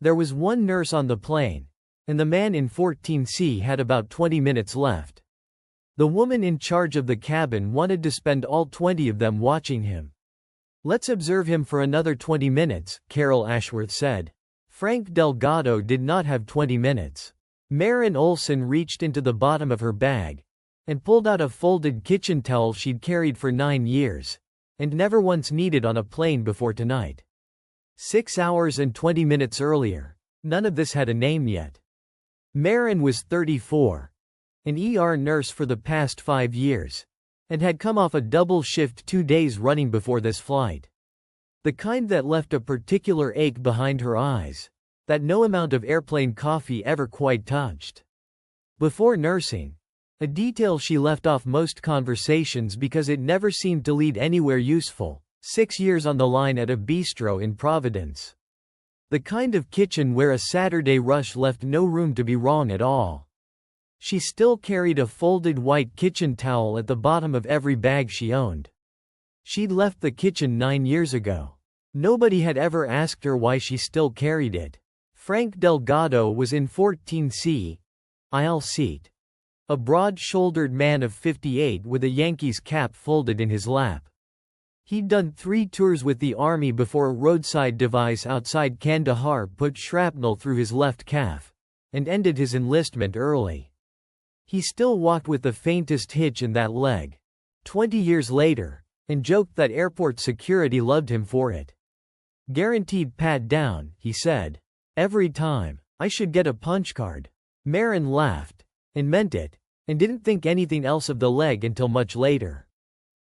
There was one nurse on the plane, and the man in 14C had about 20 minutes left. The woman in charge of the cabin wanted to spend all 20 of them watching him. "Let's observe him for another 20 minutes, Carol Ashworth said. Frank Delgado did not have 20 minutes. Maren Olson reached into the bottom of her bag and pulled out a folded kitchen towel she'd carried for 9 years and never once needed on a plane before tonight. 6 hours and 20 minutes earlier. None of this had a name yet. Maren was 34, an ER nurse for the past 5 years, and had come off a double shift 2 days running before this flight. The kind that left a particular ache behind her eyes, that no amount of airplane coffee ever quite touched. Before nursing, a detail she left off most conversations because it never seemed to lead anywhere useful, 6 years on the line at a bistro in Providence. The kind of kitchen where a Saturday rush left no room to be wrong at all. She still carried a folded white kitchen towel at the bottom of every bag she owned. She'd left the kitchen 9 years ago. Nobody had ever asked her why she still carried it. Frank Delgado was in 14C, aisle seat. A broad-shouldered man of 58 with a Yankees cap folded in his lap. He'd done 3 tours with the Army before a roadside device outside Kandahar put shrapnel through his left calf and ended his enlistment early. He still walked with the faintest hitch in that leg 20 years later, and joked that airport security loved him for it. "Guaranteed pat down," he said. "Every time. I should get a punch card." Maren laughed, and meant it, and didn't think anything else of the leg until much later.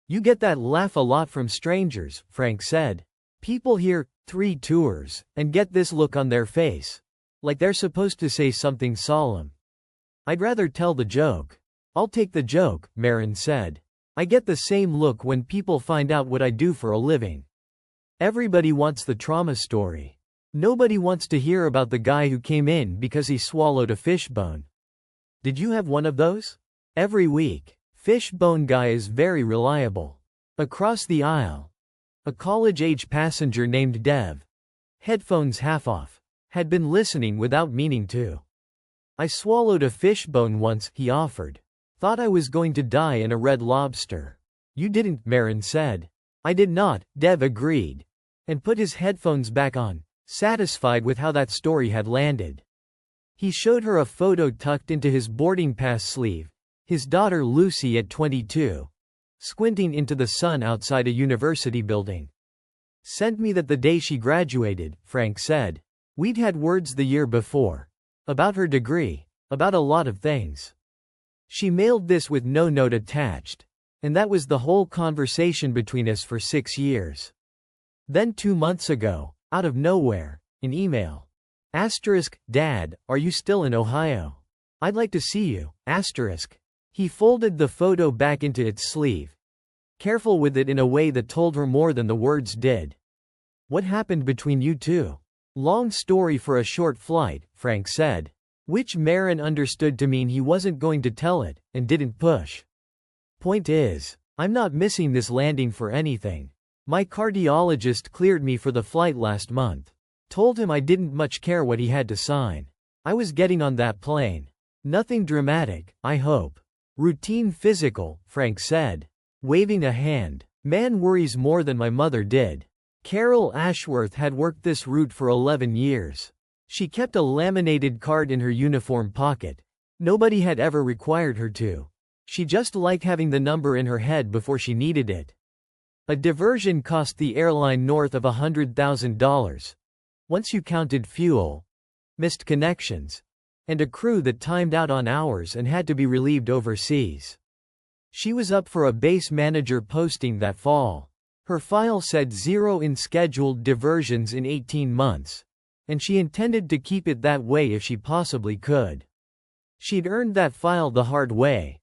"You get that laugh a lot from strangers," Frank said. "People hear 3 tours and get this look on their face, like they're supposed to say something solemn." "I'd rather tell the joke." "I'll take the joke," Maren said. "I get the same look when people find out what I do for a living. Everybody wants the trauma story. Nobody wants to hear about the guy who came in because he swallowed a fishbone." "Did you have one of those?" "Every week. Fishbone guy is very reliable." Across the aisle, a college-age passenger named Dev, headphones half off, had been listening without meaning to. "I swallowed a fishbone once," he offered. "Thought I was going to die in a Red Lobster." "You didn't," Maren said. "I did not," Dev agreed, and put his headphones back on, satisfied with how that story had landed. He showed her a photo tucked into his boarding pass sleeve, his daughter Lucy at 22, squinting into the sun outside a university building. "Sent me that the day she graduated," Frank said. "We'd had words the year before. About her degree. About a lot of things. She mailed this with no note attached. And that was the whole conversation between us for 6 years. Then 2 months ago, out of nowhere, an email. Dad, are you still in Ohio? I'd like to see you. He folded the photo back into its sleeve, careful with it in a way that told her more than the words did. "What happened between you two?" "Long story for a short flight," Frank said, which Maren understood to mean he wasn't going to tell it, and didn't push. "Point is, I'm not missing this landing for anything. My cardiologist cleared me for the flight last month. Told him I didn't much care what he had to sign. I was getting on that plane. Nothing dramatic, I hope. Routine physical," Frank said, waving a hand. "Man worries more than my mother did." Carol Ashworth had worked this route for 11 years. She kept a laminated card in her uniform pocket. Nobody had ever required her to. She just liked having the number in her head before she needed it. A diversion cost the airline north of $100,000. Once you counted fuel, missed connections, and a crew that timed out on hours and had to be relieved overseas. She was up for a base manager posting that fall. Her file said 0 in scheduled diversions in 18 months, and she intended to keep it that way if she possibly could. She'd earned that file the hard way.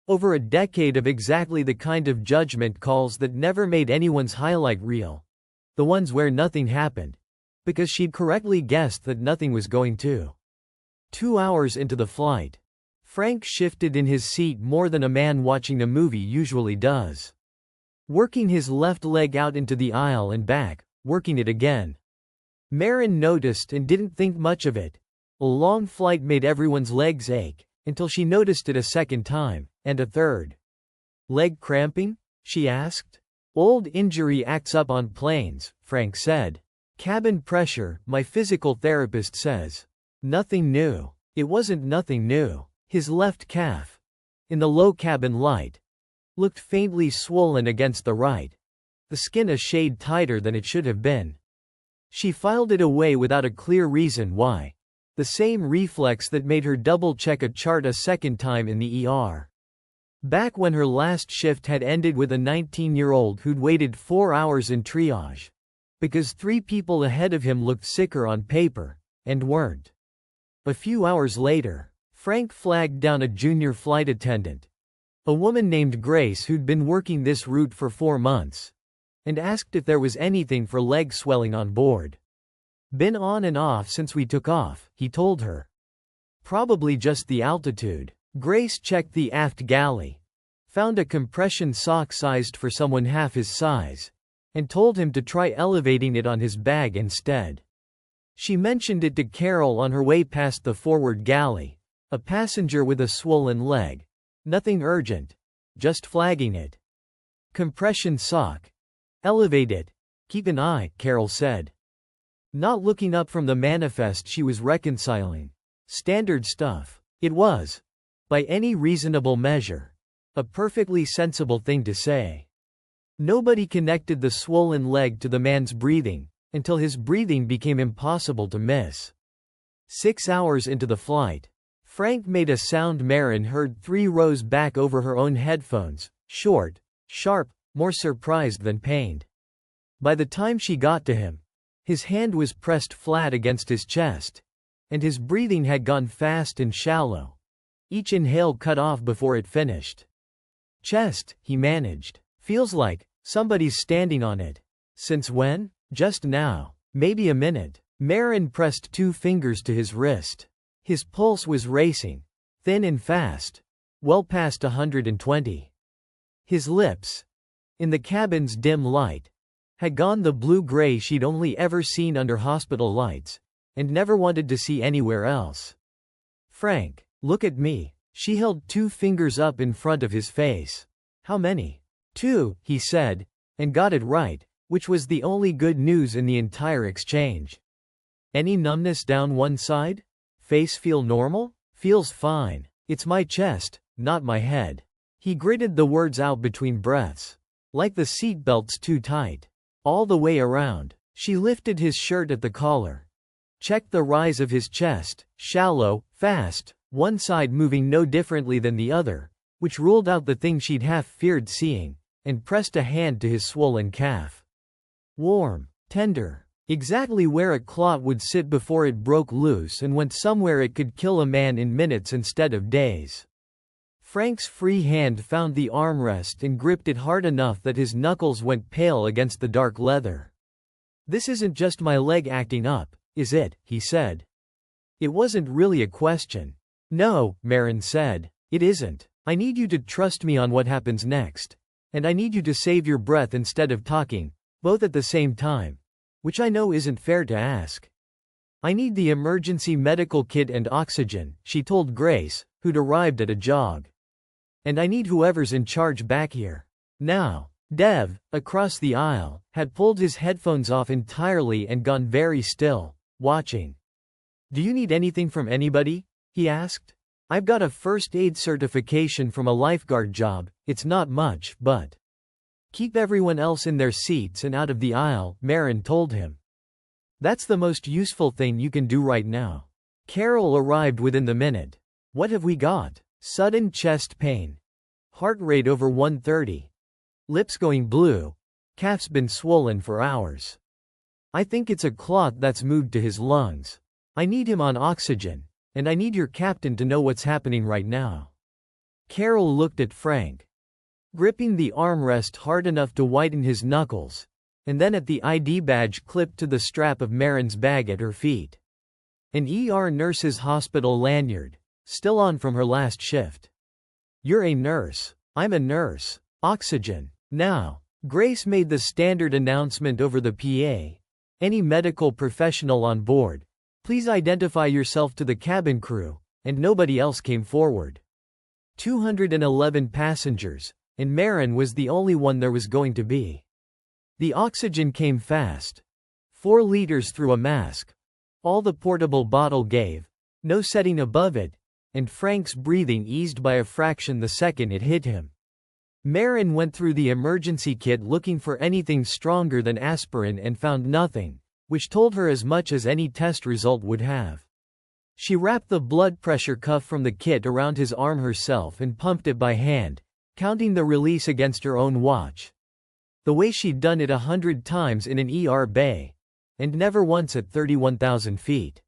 Over a decade of exactly the kind of judgment calls that never made anyone's highlight reel. The ones where nothing happened, because she'd correctly guessed that nothing was going to. 2 hours into the flight, Frank shifted in his seat more than a man watching a movie usually does. Working his left leg out into the aisle and back, working it again. Marin noticed and didn't think much of it. A long flight made everyone's legs ache, until she noticed it a second time, and a third. Leg cramping? She asked. Old injury acts up on planes, Frank said. Cabin pressure, my physical therapist says. Nothing new. It wasn't nothing new. His left calf, in the low cabin light, looked faintly swollen against the right, the skin a shade tighter than it should have been. She filed it away without a clear reason why. The same reflex that made her double-check a chart a second time in the ER. Back when her last shift had ended with a 19-year-old who'd waited 4 hours in triage, because 3 people ahead of him looked sicker on paper, and weren't. A few hours later, Frank flagged down a junior flight attendant, a woman named Grace who'd been working this route for 4 months, and asked if there was anything for leg swelling on board. Been on and off since we took off, he told her. Probably just the altitude. Grace checked the aft galley, found a compression sock sized for someone half his size, and told him to try elevating it on his bag instead. She mentioned it to Carol on her way past the forward galley, a passenger with a swollen leg. Nothing urgent, just flagging it. Compression sock. Elevate it. Keep an eye, Carol said. Not looking up from the manifest she was reconciling. Standard stuff. It was, by any reasonable measure, a perfectly sensible thing to say. Nobody connected the swollen leg to the man's breathing, until his breathing became impossible to miss. 6 hours into the flight, Frank made a sound Marin heard 3 rows back over her own headphones, short, sharp, more surprised than pained. By the time she got to him, his hand was pressed flat against his chest, and his breathing had gone fast and shallow, each inhale cut off before it finished. Chest, he managed. Feels like somebody's standing on it. Since when? Just now. Maybe a minute. Marin pressed 2 fingers to his wrist. His pulse was racing, thin and fast, well past 120. His lips, in the cabin's dim light, had gone the blue-gray she'd only ever seen under hospital lights, and never wanted to see anywhere else. Frank, look at me. She held 2 fingers up in front of his face. How many? 2, he said, and got it right, which was the only good news in the entire exchange. Any numbness down one side? Face feel normal? Feels fine. It's my chest, not my head. He gritted the words out between breaths. Like the seatbelt's too tight. All the way around. She lifted his shirt at the collar. Checked the rise of his chest, shallow, fast, one side moving no differently than the other, which ruled out the thing she'd half feared seeing, and pressed a hand to his swollen calf. Warm, tender, exactly where a clot would sit before it broke loose and went somewhere it could kill a man in minutes instead of days. Frank's free hand found the armrest and gripped it hard enough that his knuckles went pale against the dark leather. This isn't just my leg acting up, is it? He said. It wasn't really a question. No, Marin said. It isn't. I need you to trust me on what happens next. And I need you to save your breath instead of talking, both at the same time. Which I know isn't fair to ask. I need the emergency medical kit and oxygen, she told Grace, who'd arrived at a jog. And I need whoever's in charge back here. Now. Dev, across the aisle, had pulled his headphones off entirely and gone very still, watching. Do you need anything from anybody? He asked. I've got a first aid certification from a lifeguard job, it's not much, but. Keep everyone else in their seats and out of the aisle, Marin told him. That's the most useful thing you can do right now. Carol arrived within the minute. What have we got? Sudden chest pain. Heart rate over 130. Lips going blue. Calf's been swollen for hours. I think it's a clot that's moved to his lungs. I need him on oxygen, and I need your captain to know what's happening right now. Carol looked at Frank, gripping the armrest hard enough to whiten his knuckles, and then at the ID badge clipped to the strap of Marin's bag at her feet. An ER nurse's hospital lanyard, still on from her last shift. You're a nurse. I'm a nurse. Oxygen. Now. Grace made the standard announcement over the PA, Any medical professional on board, please identify yourself to the cabin crew, and nobody else came forward. 211 passengers, and Marin was the only one there was going to be. The oxygen came fast. 4 liters through a mask. All the portable bottle gave. No setting above it, and Frank's breathing eased by a fraction the second it hit him. Marin went through the emergency kit looking for anything stronger than aspirin and found nothing, which told her as much as any test result would have. She wrapped the blood pressure cuff from the kit around his arm herself and pumped it by hand, counting the release against her own watch. The way she'd done it 100 times in an ER bay, and never once at 31,000 feet.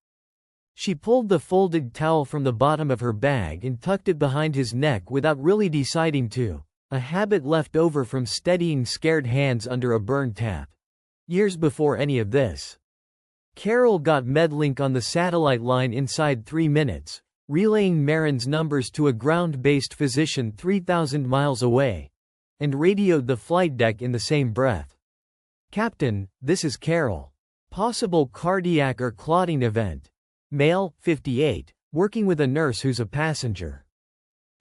She pulled the folded towel from the bottom of her bag and tucked it behind his neck without really deciding to, a habit left over from steadying scared hands under a burned tap. Years before any of this. Carol got Medlink on the satellite line inside 3 minutes, relaying Marin's numbers to a ground-based physician 3,000 miles away, and radioed the flight deck in the same breath. "Captain, this is Carol. Possible cardiac or clotting event. Male, 58, working with a nurse who's a passenger.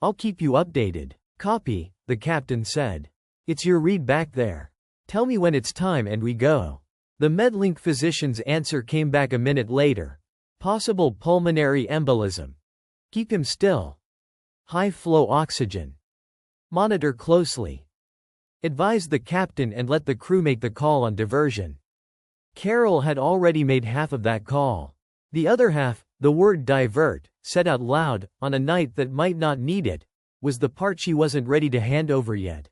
I'll keep you updated." "Copy," the captain said. "It's your read back there. Tell me when it's time and we go." The Medlink physician's answer came back a minute later. "Possible pulmonary embolism. Keep him still. High flow oxygen. Monitor closely. Advise the captain and let the crew make the call on diversion." Carol had already made half of that call. The other half, the word divert, said out loud, on a night that might not need it, was the part she wasn't ready to hand over yet.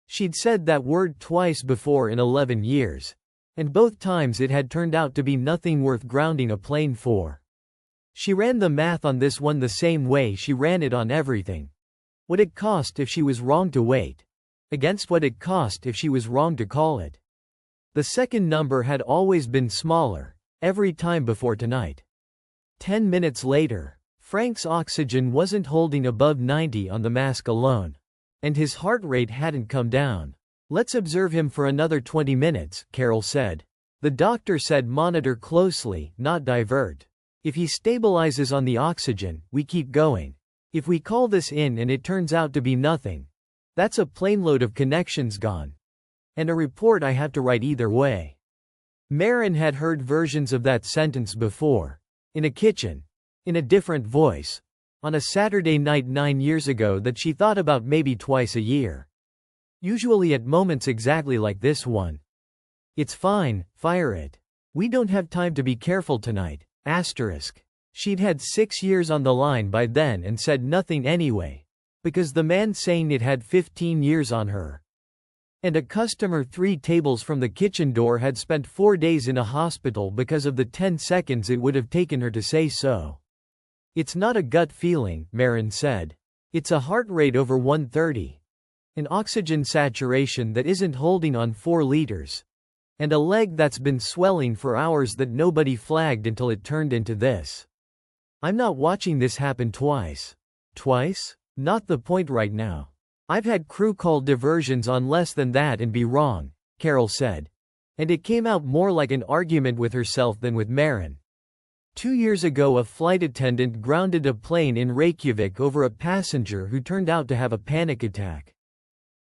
She'd said that word twice before in 11 years. And both times it had turned out to be nothing worth grounding a plane for. She ran the math on this one the same way she ran it on everything. What it cost if she was wrong to wait, against what it cost if she was wrong to call it. The second number had always been smaller, every time before tonight. 10 minutes later, Frank's oxygen wasn't holding above 90 on the mask alone. And his heart rate hadn't come down. "Let's observe him for another 20 minutes, Carol said. The doctor said monitor closely, not divert. If he stabilizes on the oxygen, we keep going. If we call this in and it turns out to be nothing, that's a planeload of connections gone. And a report I have to write either way." Marin had heard versions of that sentence before. In a kitchen. In a different voice. On a Saturday night 9 years ago that she thought about maybe twice a year. Usually at moments exactly like this one. "It's fine, fire it. We don't have time to be careful tonight." She'd had 6 years on the line by then and said nothing anyway, because the man saying it had 15 years on her. And a customer 3 tables from the kitchen door had spent 4 days in a hospital because of the 10 seconds it would have taken her to say so. "It's not a gut feeling," Marin said. "It's a heart rate over 130. An oxygen saturation that isn't holding on 4 liters. And a leg that's been swelling for hours that nobody flagged until it turned into this. I'm not watching this happen twice." "Twice? Not the point right now. I've had crew call diversions on less than that and be wrong," Carol said. And it came out more like an argument with herself than with Marin. 2 years ago a flight attendant grounded a plane in Reykjavik over a passenger who turned out to have a panic attack.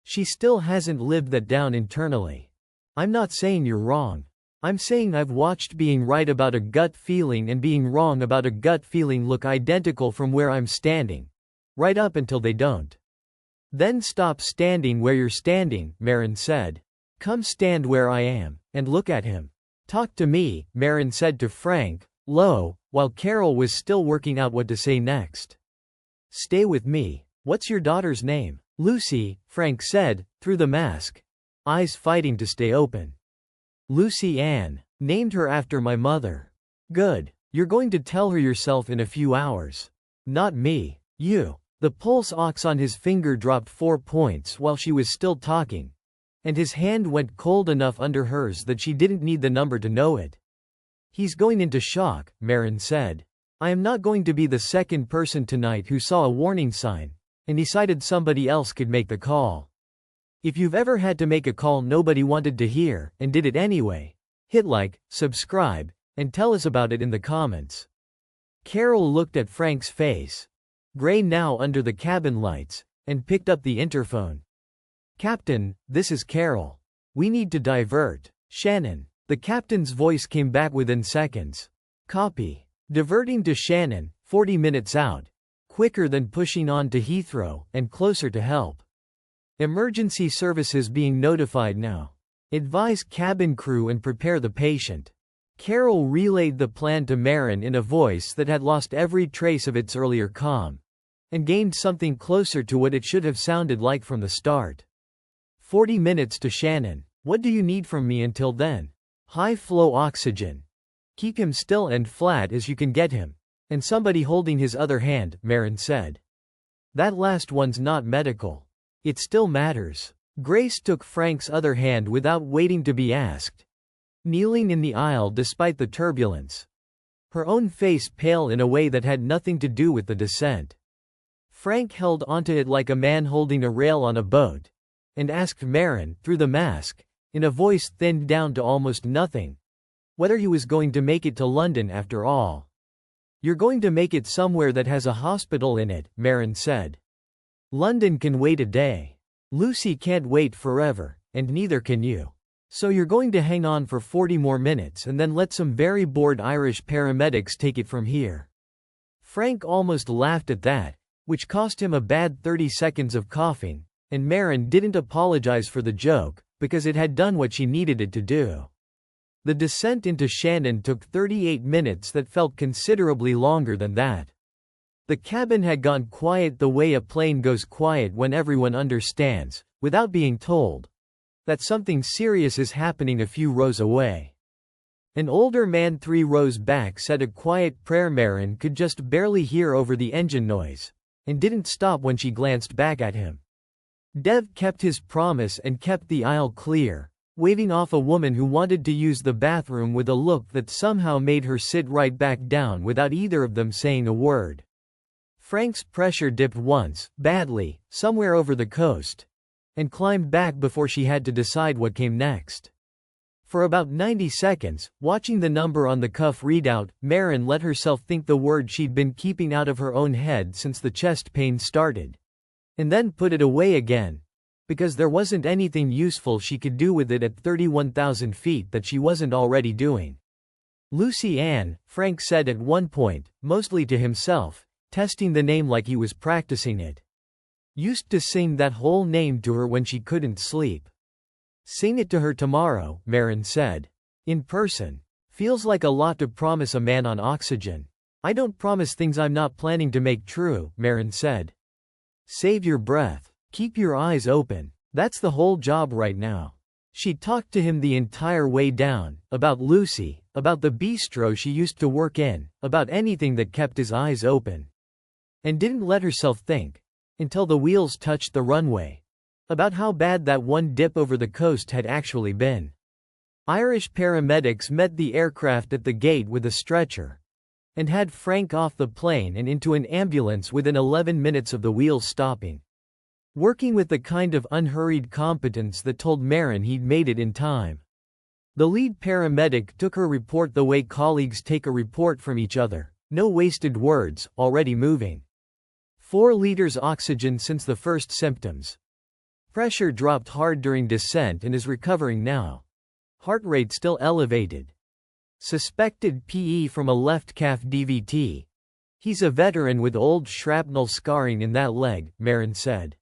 She still hasn't lived that down internally. I'm not saying you're wrong. I'm saying I've watched being right about a gut feeling and being wrong about a gut feeling look identical from where I'm standing. Right up until they don't. "Then stop standing where you're standing," Marin said. "Come stand where I am, and look at him. Talk to me," Marin said to Frank, low, while Carol was still working out what to say next. "Stay with me. What's your daughter's name?" "Lucy," Frank said, through the mask, eyes fighting to stay open. "Lucy Ann. Named her after my mother." "Good. You're going to tell her yourself in a few hours." "Not me. You." The pulse ox on his finger dropped 4 points while she was still talking, and his hand went cold enough under hers that she didn't need the number to know it. "He's going into shock," Marin said. "I am not going to be the second person tonight who saw a warning sign and decided somebody else could make the call. If you've ever had to make a call nobody wanted to hear, and did it anyway, Hit like, subscribe, and tell us about it in the comments. Carol looked at Frank's face, gray now under the cabin lights, and picked up the interphone. "Captain, this is Carol. We need to divert. Shannon." The captain's voice came back within seconds. "Copy." Diverting to Shannon, 40 minutes out. Quicker than pushing on to Heathrow, and closer to help. Emergency services being notified now. Advise cabin crew and prepare the patient. Carol relayed the plan to Marin in a voice that had lost every trace of its earlier calm, and gained something closer to what it should have sounded like from the start. 40 minutes to Shannon. "What do you need from me until then?" "High-flow oxygen. Keep him still and flat as you can get him. And somebody holding his other hand," Marin said. "That last one's not medical. It still matters." Grace took Frank's other hand without waiting to be asked, kneeling in the aisle despite the turbulence, her own face pale in a way that had nothing to do with the descent. Frank held onto it like a man holding a rail on a boat, and asked Marin, through the mask, in a voice thinned down to almost nothing, whether he was going to make it to London after all. "You're going to make it somewhere that has a hospital in it," Marin said. "London can wait a day. Lucy can't wait forever, and neither can you. So you're going to hang on for 40 more minutes and then let some very bored Irish paramedics take it from here." Frank almost laughed at that, which cost him a bad 30 seconds of coughing, and Marin didn't apologize for the joke, because it had done what she needed it to do. The descent into Shannon took 38 minutes that felt considerably longer than that. The cabin had gone quiet the way a plane goes quiet when everyone understands, without being told, that something serious is happening a few rows away. An older man 3 rows back said a quiet prayer Marin could just barely hear over the engine noise, and didn't stop when she glanced back at him. Dev kept his promise and kept the aisle clear, waving off a woman who wanted to use the bathroom with a look that somehow made her sit right back down without either of them saying a word. Frank's pressure dipped once, badly, somewhere over the coast, and climbed back before she had to decide what came next. For about 90 seconds, watching the number on the cuff read out, Marin let herself think the word she'd been keeping out of her own head since the chest pain started, and then put it away again, because there wasn't anything useful she could do with it at 31,000 feet that she wasn't already doing. "Lucy Ann," Frank said at one point, mostly to himself, testing the name like he was practicing it. Used to sing that whole name to her when she couldn't sleep. "Sing it to her tomorrow," Marin said. "In person. Feels like a lot to promise a man on oxygen." "I don't promise things I'm not planning to make true," Marin said. "Save your breath. Keep your eyes open. That's the whole job right now." She talked to him the entire way down, about Lucy, about the bistro she used to work in, about anything that kept his eyes open. And didn't let herself think, until the wheels touched the runway, about how bad that one dip over the coast had actually been. Irish paramedics met the aircraft at the gate with a stretcher, and had Frank off the plane and into an ambulance within 11 minutes of the wheels stopping. Working with the kind of unhurried competence that told Marin he'd made it in time. The lead paramedic took her report the way colleagues take a report from each other, no wasted words, already moving. 4 liters oxygen since the first symptoms. Pressure dropped hard during descent and is recovering now. Heart rate still elevated. Suspected PE from a left calf DVT. He's a veteran with old shrapnel scarring in that leg, Marin said.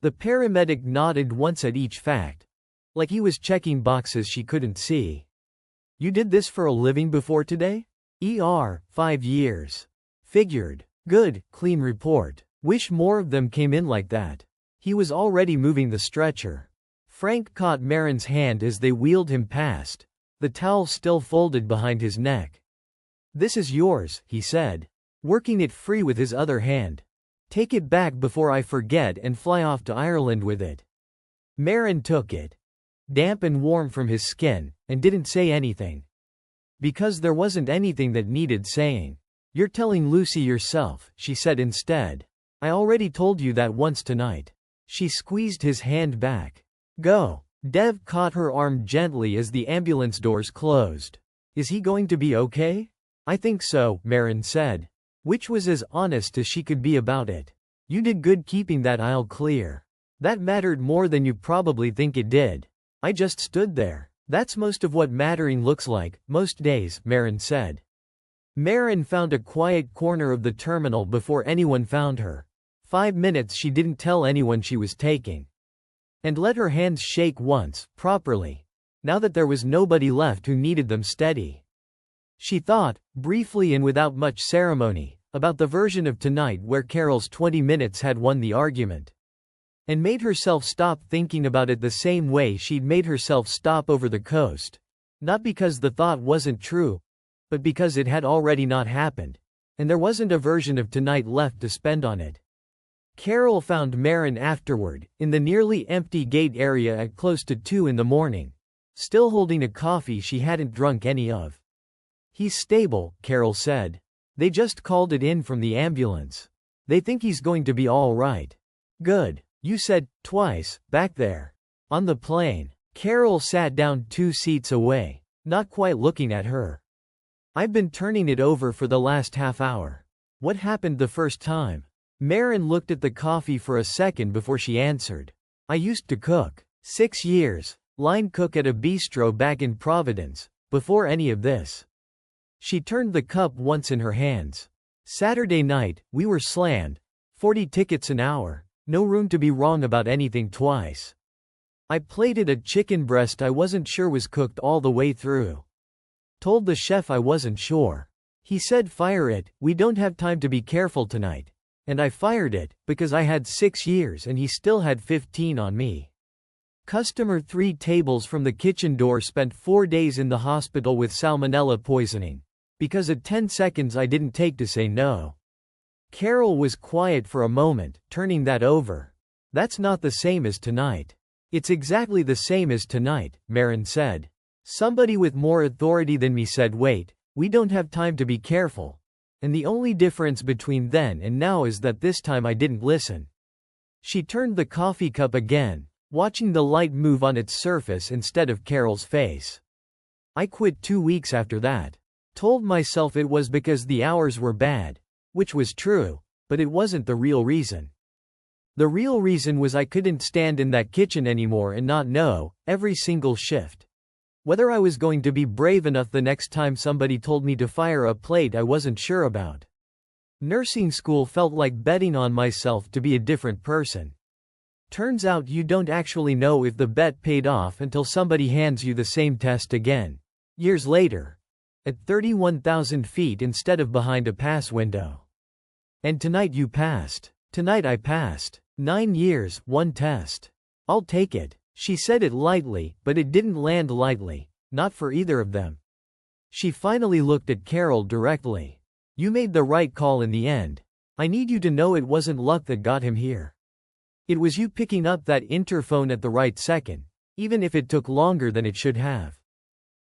The paramedic nodded once at each fact, like he was checking boxes she couldn't see. "You did this for a living before today?" "ER, 5 years. Figured. Good, clean report. Wish more of them came in like that." He was already moving the stretcher. Frank caught Marin's hand as they wheeled him past, the towel still folded behind his neck. "This is yours," he said, working it free with his other hand. "Take it back before I forget and fly off to Ireland with it." Marin took it, damp and warm from his skin, and didn't say anything. Because there wasn't anything that needed saying. "You're telling Lucy yourself," she said instead. "I already told you that once tonight." She squeezed his hand back. "Go. Dev caught her arm gently as the ambulance doors closed. Is he going to be okay? I think so, Marin said. Which was as honest as she could be about it. You did good keeping that aisle clear. That mattered more than you probably think it did. I just stood there. That's most of what mattering looks like, most days, Marin said. Marin found a quiet corner of the terminal before anyone found her. 5 minutes she didn't tell anyone she was taking. And let her hands shake once, properly. Now that there was nobody left who needed them steady. She thought, briefly and without much ceremony, about the version of tonight where Carol's 20 minutes had won the argument. And made herself stop thinking about it the same way she'd made herself stop over the coast. Not because the thought wasn't true, but because it had already not happened, and there wasn't a version of tonight left to spend on it. Carol found Marin afterward, in the nearly empty gate area at close to 2 in the morning, still holding a coffee she hadn't drunk any of. He's stable, Carol said. They just called it in from the ambulance. They think he's going to be all right. Good. You said, twice, back there. On the plane. Carol sat down 2 seats away, not quite looking at her. I've been turning it over for the last half hour. What happened the first time? Marin looked at the coffee for a second before she answered. I used to cook. 6 years. Line cook at a bistro back in Providence, before any of this. She turned the cup once in her hands. Saturday night, we were slammed. 40 tickets an hour. No room to be wrong about anything twice. I plated a chicken breast I wasn't sure was cooked all the way through. Told the chef I wasn't sure. He said fire it, we don't have time to be careful tonight. And I fired it, because I had 6 years and he still had 15 on me. Customer 3 tables from the kitchen door spent 4 days in the hospital with salmonella poisoning. Because at 10 seconds I didn't take to say no. Carol was quiet for a moment, turning that over. That's not the same as tonight. It's exactly the same as tonight, Marin said. Somebody with more authority than me said wait, we don't have time to be careful. And the only difference between then and now is that this time I didn't listen. She turned the coffee cup again, watching the light move on its surface instead of Carol's face. I quit 2 weeks after that. Told myself it was because the hours were bad, which was true, but it wasn't the real reason. The real reason was I couldn't stand in that kitchen anymore and not know, every single shift, whether I was going to be brave enough the next time somebody told me to fire a plate I wasn't sure about. Nursing school felt like betting on myself to be a different person. Turns out you don't actually know if the bet paid off until somebody hands you the same test again, years later. At 31,000 feet instead of behind a pass window. And tonight you passed. Tonight I passed. 9 years, 1 test. I'll take it. She said it lightly, but it didn't land lightly, not for either of them. She finally looked at Carol directly. You made the right call in the end. I need you to know it wasn't luck that got him here. It was you picking up that interphone at the right second, even if it took longer than it should have.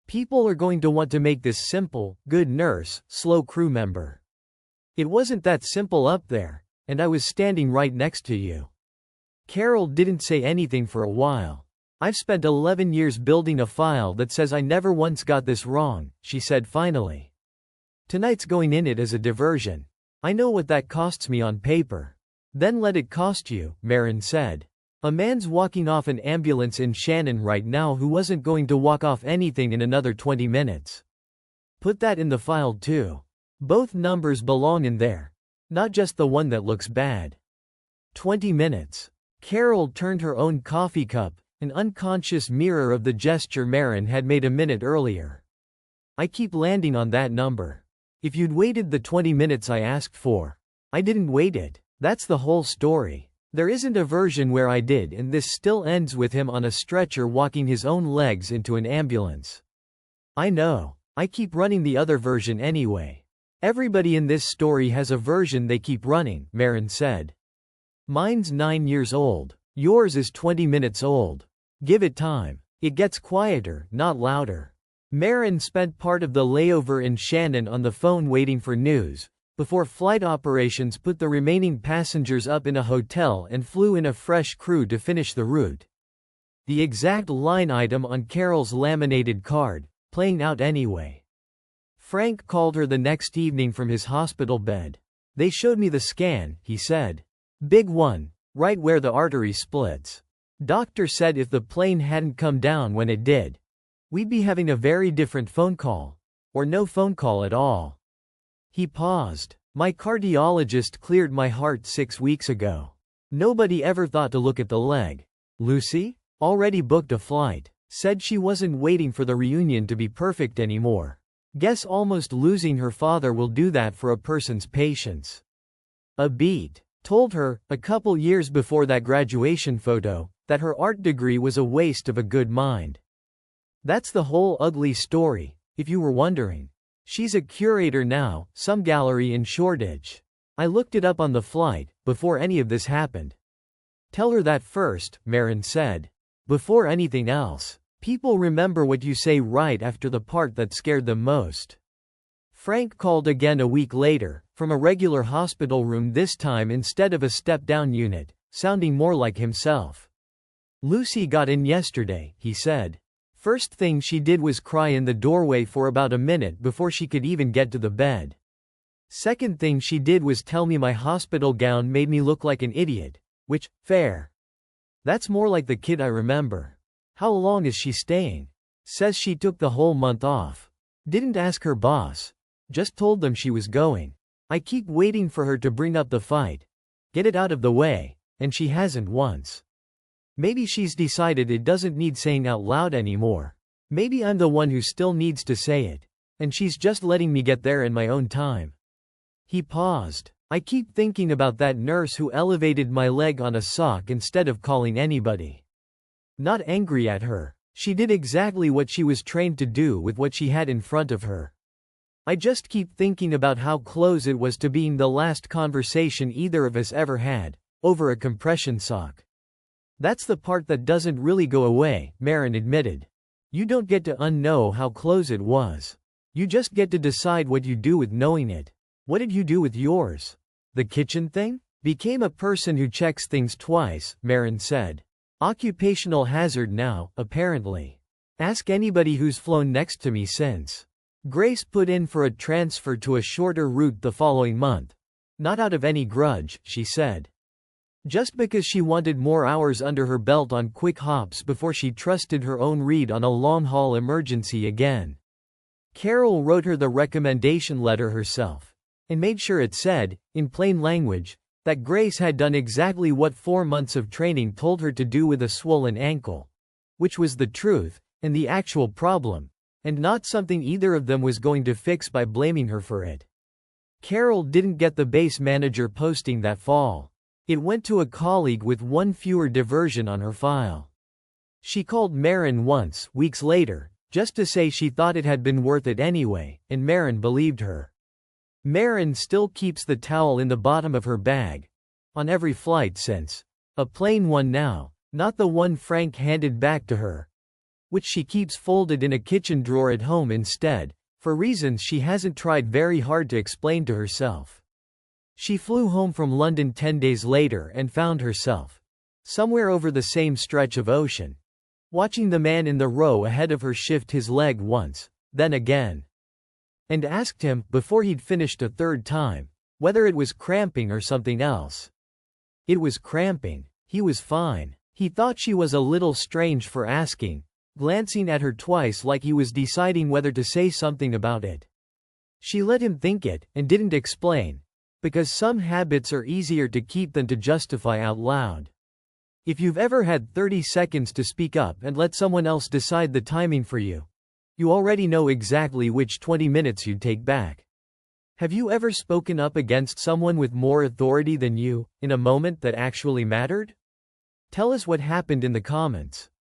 People are going to want to make this simple, good nurse, slow crew member. It wasn't that simple up there, and I was standing right next to you. Carol didn't say anything for a while. I've spent 11 years building a file that says I never once got this wrong, she said finally. Tonight's going in it as a diversion. I know what that costs me on paper. Then let it cost you, Marin said. A man's walking off an ambulance in Shannon right now who wasn't going to walk off anything in another 20 minutes. Put that in the file too. Both numbers belong in there. Not just the one that looks bad. 20 minutes. Carol turned her own coffee cup, an unconscious mirror of the gesture Marin had made a minute earlier. I keep landing on that number. If you'd waited the 20 minutes I asked for. I didn't wait it. That's the whole story. There isn't a version where I did, and this still ends with him on a stretcher walking his own legs into an ambulance. I know. I keep running the other version anyway. Everybody in this story has a version they keep running, Marin said. Mine's 9 years old. Yours is 20 minutes old. Give it time. It gets quieter, not louder. Marin spent part of the layover in Shannon on the phone waiting for news, before flight operations put the remaining passengers up in a hotel and flew in a fresh crew to finish the route. The exact line item on Carol's laminated card, playing out anyway. Frank called her the next evening from his hospital bed. They showed me the scan, he said. Big one, right where the artery splits. Doctor said if the plane hadn't come down when it did, we'd be having a very different phone call. Or no phone call at all. He paused. My cardiologist cleared my heart 6 weeks ago. Nobody ever thought to look at the leg. Lucy? Already booked a flight. Said she wasn't waiting for the reunion to be perfect anymore. Guess almost losing her father will do that for a person's patience. A beat. Told her, a couple years before that graduation photo, that her art degree was a waste of a good mind. That's the whole ugly story, if you were wondering. She's a curator now, some gallery in Shoreditch. I looked it up on the flight, before any of this happened. Tell her that first, Marin said. Before anything else. People remember what you say right after the part that scared them most. Frank called again a week later, from a regular hospital room this time instead of a step-down unit, sounding more like himself. Lucy got in yesterday, he said. First thing she did was cry in the doorway for about a minute before she could even get to the bed. Second thing she did was tell me my hospital gown made me look like an idiot, which, fair. That's more like the kid I remember. How long is she staying? Says she took the whole month off. Didn't ask her boss. Just told them she was going. I keep waiting for her to bring up the fight. Get it out of the way, and she hasn't once. Maybe she's decided it doesn't need saying out loud anymore. Maybe I'm the one who still needs to say it. And she's just letting me get there in my own time. He paused. I keep thinking about that nurse who elevated my leg on a sock instead of calling anybody. Not angry at her. She did exactly what she was trained to do with what she had in front of her. I just keep thinking about how close it was to being the last conversation either of us ever had, over a compression sock. That's the part that doesn't really go away, Marin admitted. You don't get to unknow how close it was. You just get to decide what you do with knowing it. What did you do with yours? The kitchen thing? Became a person who checks things twice, Marin said. Occupational hazard now, apparently. Ask anybody who's flown next to me since. Grace put in for a transfer to a shorter route the following month. Not out of any grudge, she said. Just because she wanted more hours under her belt on quick hops before she trusted her own read on a long-haul emergency again. Carol wrote her the recommendation letter herself. And made sure it said, in plain language, that Grace had done exactly what 4 months of training told her to do with a swollen ankle. Which was the truth, and the actual problem, and not something either of them was going to fix by blaming her for it. Carol didn't get the base manager posting that fall. It went to a colleague with one fewer diversion on her file. She called Marin once, weeks later, just to say she thought it had been worth it anyway, and Marin believed her. Marin still keeps the towel in the bottom of her bag. On every flight since. A plain one now, not the one Frank handed back to her. Which she keeps folded in a kitchen drawer at home instead, for reasons she hasn't tried very hard to explain to herself. She flew home from London 10 days later and found herself somewhere over the same stretch of ocean. Watching the man in the row ahead of her shift his leg once, then again. And asked him, before he'd finished a third time, whether it was cramping or something else. It was cramping. He was fine. He thought she was a little strange for asking, glancing at her twice like he was deciding whether to say something about it. She let him think it, and didn't explain, because some habits are easier to keep than to justify out loud. If you've ever had 30 seconds to speak up and let someone else decide the timing for you, you already know exactly which 20 minutes you'd take back. Have you ever spoken up against someone with more authority than you, in a moment that actually mattered? Tell us what happened in the comments.